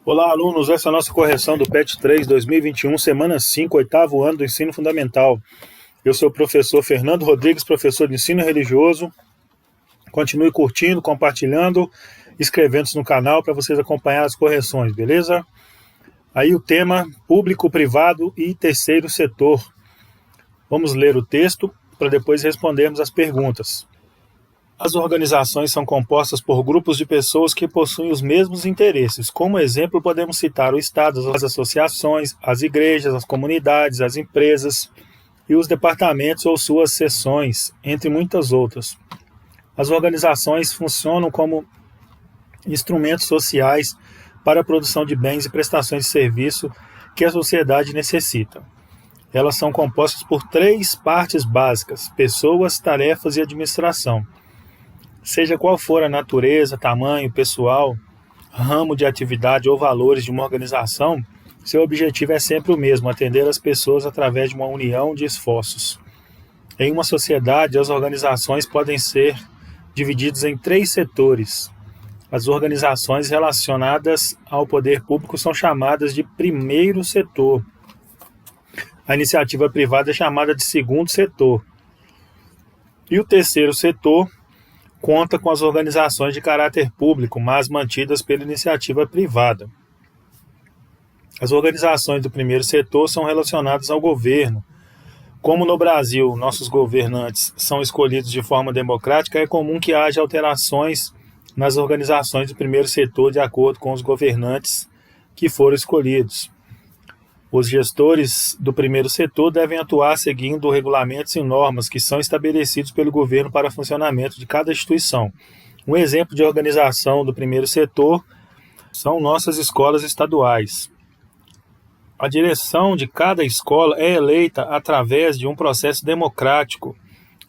Olá, alunos. Essa é a nossa correção do PET 3 2021, semana 5, oitavo ano do ensino fundamental. Eu sou o professor Fernando Rodrigues, professor de ensino religioso. Continue curtindo, compartilhando, inscrevendo-se no canal para vocês acompanhar as correções, beleza? Aí o tema público, privado e terceiro setor. Vamos ler o texto para depois respondermos as perguntas. As organizações são compostas por grupos de pessoas que possuem os mesmos interesses. Como exemplo, podemos citar o Estado, as associações, as igrejas, as comunidades, as empresas e os departamentos ou suas seções, entre muitas outras. As organizações funcionam como instrumentos sociais para a produção de bens e prestações de serviço que a sociedade necessita. Elas são compostas por três partes básicas: pessoas, tarefas e administração. Seja qual for a natureza, tamanho, pessoal, ramo de atividade ou valores de uma organização, seu objetivo é sempre o mesmo: atender as pessoas através de uma união de esforços. Em uma sociedade, as organizações podem ser divididas em três setores. As organizações relacionadas ao poder público são chamadas de primeiro setor. A iniciativa privada é chamada de segundo setor. E o terceiro setor conta com as organizações de caráter público, mas mantidas pela iniciativa privada. As organizações do primeiro setor são relacionadas ao governo. Como no Brasil, nossos governantes são escolhidos de forma democrática, é comum que haja alterações nas organizações do primeiro setor de acordo com os governantes que foram escolhidos. Os gestores do primeiro setor devem atuar seguindo regulamentos e normas que são estabelecidos pelo governo para o funcionamento de cada instituição. Um exemplo de organização do primeiro setor são nossas escolas estaduais. A direção de cada escola é eleita através de um processo democrático,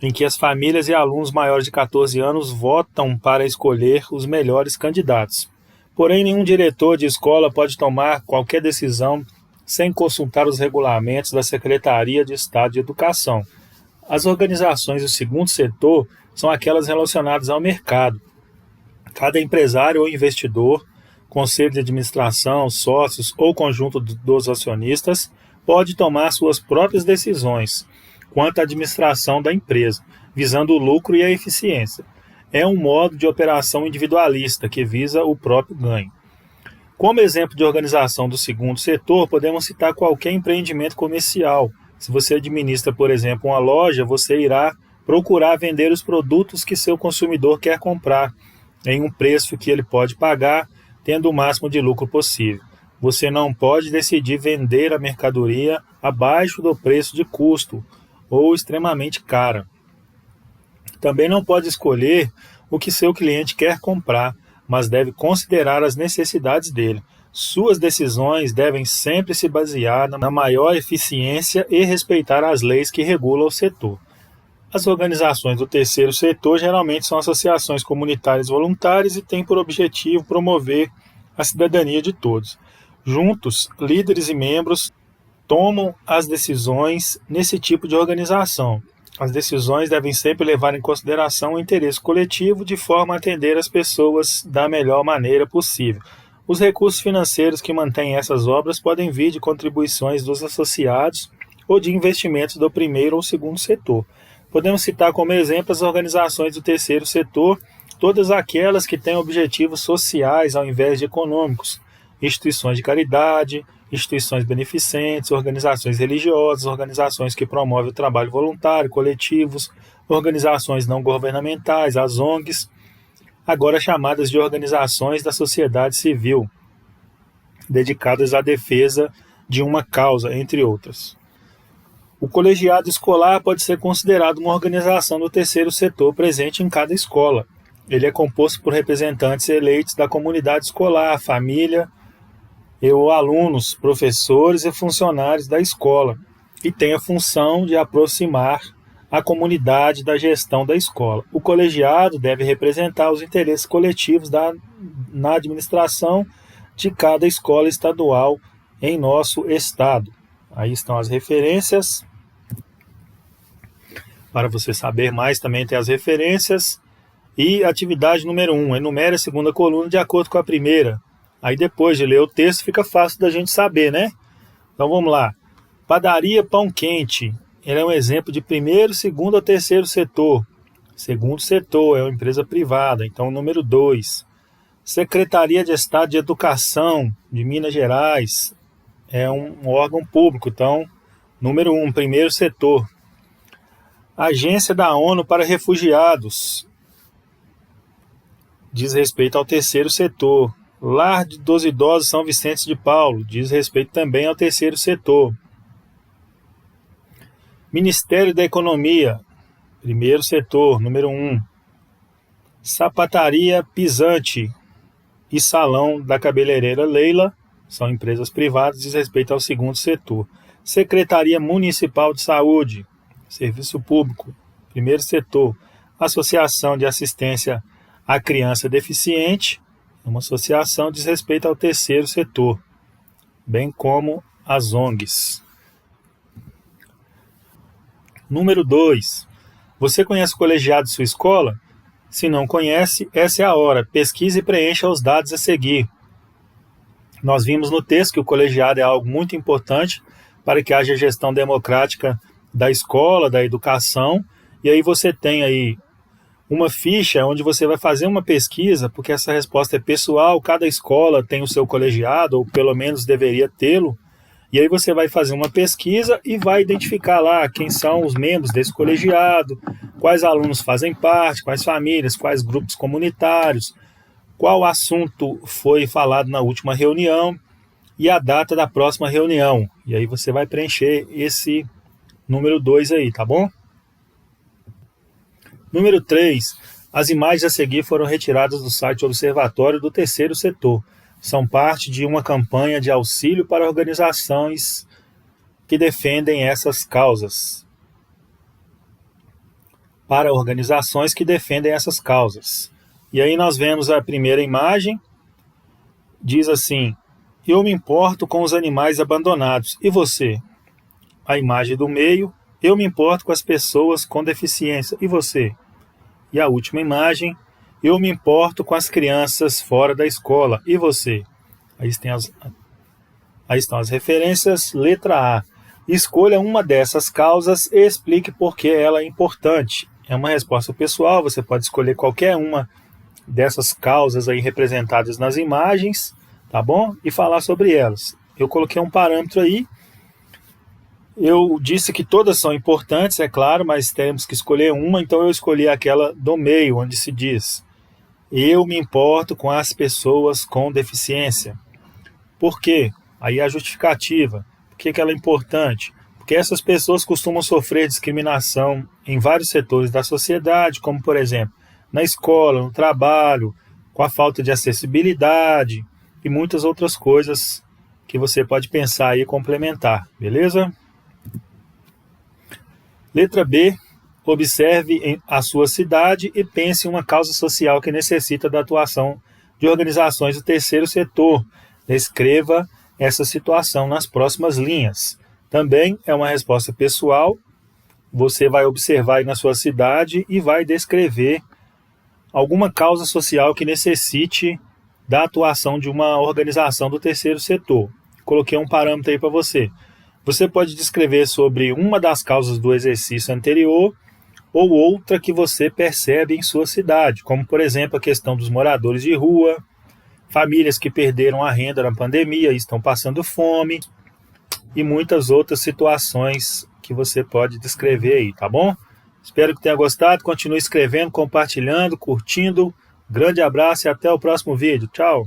em que as famílias e alunos maiores de 14 anos votam para escolher os melhores candidatos. Porém, nenhum diretor de escola pode tomar qualquer decisão sem consultar os regulamentos da Secretaria de Estado de Educação. As organizações do segundo setor são aquelas relacionadas ao mercado. Cada empresário ou investidor, conselho de administração, sócios ou conjunto dos acionistas pode tomar suas próprias decisões quanto à administração da empresa, visando o lucro e a eficiência. É um modo de operação individualista que visa o próprio ganho. Como exemplo de organização do segundo setor, podemos citar qualquer empreendimento comercial. Se você administra, por exemplo, uma loja, você irá procurar vender os produtos que seu consumidor quer comprar, em um preço que ele pode pagar, tendo o máximo de lucro possível. Você não pode decidir vender a mercadoria abaixo do preço de custo ou extremamente cara. Também não pode escolher o que seu cliente quer comprar, mas deve considerar as necessidades dele. Suas decisões devem sempre se basear na maior eficiência e respeitar as leis que regulam o setor. As organizações do terceiro setor geralmente são associações comunitárias voluntárias e têm por objetivo promover a cidadania de todos. Juntos, líderes e membros tomam as decisões nesse tipo de organização. As decisões devem sempre levar em consideração o interesse coletivo de forma a atender as pessoas da melhor maneira possível. Os recursos financeiros que mantêm essas obras podem vir de contribuições dos associados ou de investimentos do primeiro ou segundo setor. Podemos citar como exemplo as organizações do terceiro setor, todas aquelas que têm objetivos sociais ao invés de econômicos, instituições de caridade, instituições beneficentes, organizações religiosas, organizações que promovem o trabalho voluntário, coletivos, organizações não governamentais, as ONGs, agora chamadas de organizações da sociedade civil, dedicadas à defesa de uma causa, entre outras. O colegiado escolar pode ser considerado uma organização do terceiro setor presente em cada escola. Ele é composto por representantes eleitos da comunidade escolar, família, ou alunos, professores e funcionários da escola, e tem a função de aproximar a comunidade da gestão da escola. O colegiado deve representar os interesses coletivos na administração de cada escola estadual em nosso estado. Aí estão as referências. Para você saber mais, também tem as referências. E atividade número 1, enumere a segunda coluna de acordo com a primeira. Aí depois de ler o texto fica fácil da gente saber, né? Então vamos lá. Padaria Pão Quente. Ele é um exemplo de primeiro, segundo ou terceiro setor. Segundo setor, é uma empresa privada. Então, número 2. Secretaria de Estado de Educação de Minas Gerais. É um órgão público. Então, número 1, primeiro setor. Agência da ONU para Refugiados. Diz respeito ao terceiro setor. Lar dos Idosos São Vicente de Paulo. Diz respeito também ao terceiro setor. Ministério da Economia. Primeiro setor, número 1. Sapataria Pisante e Salão da Cabeleireira Leila. São empresas privadas, diz respeito ao segundo setor. Secretaria Municipal de Saúde. Serviço Público. Primeiro setor. Associação de Assistência à Criança Deficiente. Uma associação diz respeito ao terceiro setor, bem como as ONGs. Número 2. Você conhece o colegiado de sua escola? Se não conhece, essa é a hora. Pesquise e preencha os dados a seguir. Nós vimos no texto que o colegiado é algo muito importante para que haja gestão democrática da escola, da educação, e aí você tem aí uma ficha onde você vai fazer uma pesquisa, porque essa resposta é pessoal, cada escola tem o seu colegiado, ou pelo menos deveria tê-lo, e aí você vai fazer uma pesquisa e vai identificar lá quem são os membros desse colegiado, quais alunos fazem parte, quais famílias, quais grupos comunitários, qual assunto foi falado na última reunião e a data da próxima reunião. E aí você vai preencher esse número 2 aí, tá bom? Número 3. As imagens a seguir foram retiradas do site Observatório do Terceiro Setor. São parte de uma campanha de auxílio para organizações que defendem essas causas. Para organizações que defendem essas causas. E aí nós vemos a primeira imagem. Diz assim: eu me importo com os animais abandonados. E você? A imagem do meio: eu me importo com as pessoas com deficiência. E você? E a última imagem: eu me importo com as crianças fora da escola. E você? Aí estão as referências. Letra A. Escolha uma dessas causas e explique por que ela é importante. É uma resposta pessoal, você pode escolher qualquer uma dessas causas aí representadas nas imagens, tá bom? E falar sobre elas. Eu coloquei um parâmetro aí. Eu disse que todas são importantes, é claro, mas temos que escolher uma, então eu escolhi aquela do meio, onde se diz: eu me importo com as pessoas com deficiência. Por quê? Aí a justificativa. Por que ela é importante? Porque essas pessoas costumam sofrer discriminação em vários setores da sociedade, como, por exemplo, na escola, no trabalho, com a falta de acessibilidade e muitas outras coisas que você pode pensar aí e complementar, beleza? Letra B. Observe a sua cidade e pense em uma causa social que necessita da atuação de organizações do terceiro setor. Descreva essa situação nas próximas linhas. Também é uma resposta pessoal. Você vai observar aí na sua cidade e vai descrever alguma causa social que necessite da atuação de uma organização do terceiro setor. Coloquei um parâmetro aí para você. Você pode descrever sobre uma das causas do exercício anterior ou outra que você percebe em sua cidade, como, por exemplo, a questão dos moradores de rua, famílias que perderam a renda na pandemia e estão passando fome, e muitas outras situações que você pode descrever aí, tá bom? Espero que tenha gostado, continue escrevendo, compartilhando, curtindo. Grande abraço e até o próximo vídeo. Tchau!